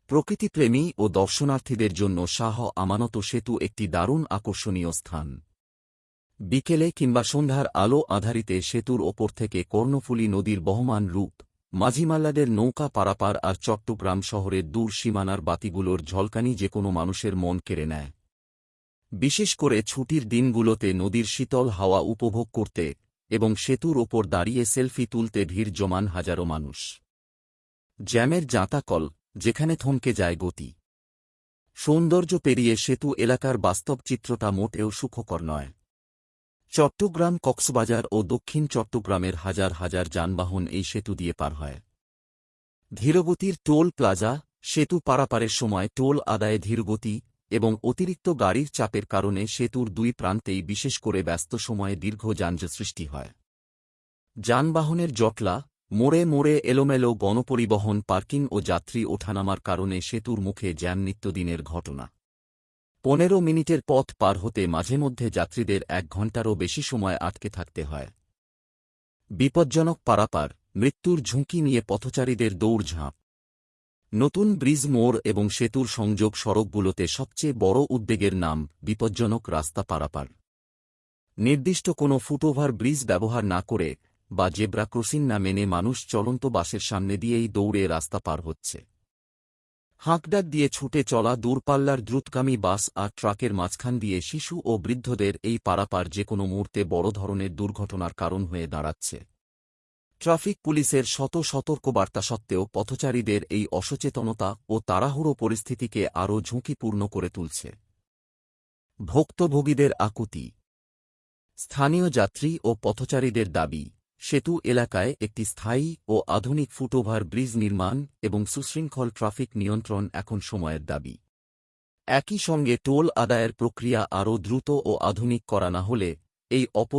প্রকৃতিপ্রেমী ও দর্শনার্থীদের জন্য শাহ আমানত সেতু একটি দারুণ আকর্ষণীয় স্থান। বিকেলে কিংবা সন্ধ্যার আলো আধারিতে সেতুর ওপর থেকে কর্ণফুলী নদীর বহমান রূপ, মাঝিমাল্লাদের নৌকা পারাপার আর চট্টগ্রাম শহরের দূর সীমানার বাতিগুলোর ঝলকানি যে কোনো মানুষের মন কেড়ে নেয়। বিশেষ করে ছুটির দিনগুলোতে নদীর শীতল হাওয়া উপভোগ করতে এবং সেতুর ওপর দাঁড়িয়ে সেলফি তুলতে ভিড় জমান হাজারো মানুষ। জ্যামের জাঁতাকল, যেখানে থমকে যায় গতি। সৌন্দর্য পেরিয়ে সেতু এলাকার বাস্তব চিত্রটা মোটেও সুখকর নয়। চট্টগ্রাম, কক্সবাজার ও দক্ষিণ চট্টগ্রামের হাজার হাজার যানবাহন এই সেতু দিয়ে পার হয়। ধীরগতির টোল প্লাজা, সেতু পারাপারের সময় টোল আদায়ে ধীরগতি এবং অতিরিক্ত গাড়ির চাপের কারণে সেতুর দুই প্রান্তেই বিশেষ করে ব্যস্ত সময়ে দীর্ঘ যানজট সৃষ্টি হয়। যানবাহনের জটলা, মোড়ে মোড়ে এলোমেলো গণপরিবহন, পার্কিং ও যাত্রী ওঠানামার কারণে সেতুর মুখে জ্যাম নিত্যদিনের ঘটনা। 15 মিনিটের পথ পার হতে মাঝে মধ্যে যাত্রীদের 1 ঘণ্টারও বেশি সময় আটকে থাকতে হয়। বিপজ্জনক পারাপার, মৃত্যুর ঝুঁকি নিয়ে পথচারীদের দৌড়ঝাঁপ। নতুন ব্রিজ, মোড় এবং সেতুর সংযোগ সড়কগুলোতে সবচেয়ে বড় উদ্বেগের নাম বিপজ্জনক রাস্তা পারাপার। নির্দিষ্ট কোনো ফুটওভার ব্রিজ ব্যবহার না করে বা জেব্রা ক্রসিং না মেনে মানুষ চলন্ত বাসের সামনে দিয়েই দৌড়ে রাস্তা পার হচ্ছে। হাঁকডাক দিয়ে ছুটে চলা দূরপাল্লার দ্রুতগামী বাস আর ট্রাকের মাঝখান দিয়ে শিশু ও বৃদ্ধদের এই পারাপার যে কোনো মুহূর্তে বড় ধরনের দুর্ঘটনার কারণ হয়ে দাঁড়াচ্ছে। ট্রাফিক পুলিশের শত সতর্কবার্তা সত্ত্বেও পথচারীদের এই অসচেতনতা ও তাড়াহুড়ো পরিস্থিতিকে আরও ঝুঁকিপূর্ণ করে তুলছে। ভুক্তভোগীদের আকুতি। স্থানীয় যাত্রী ও পথচারীদের দাবি, সেতু এলাকায় একটি স্থায়ী ও আধুনিক ফুটওভার ব্রিজ নির্মাণ এবং সুশৃঙ্খল ট্রাফিক নিয়ন্ত্রণ এখন সময়ের দাবি। একই সঙ্গে টোল আদায়ের প্রক্রিয়া আরও দ্রুত ও আধুনিক করা না হলে এই অপরূপ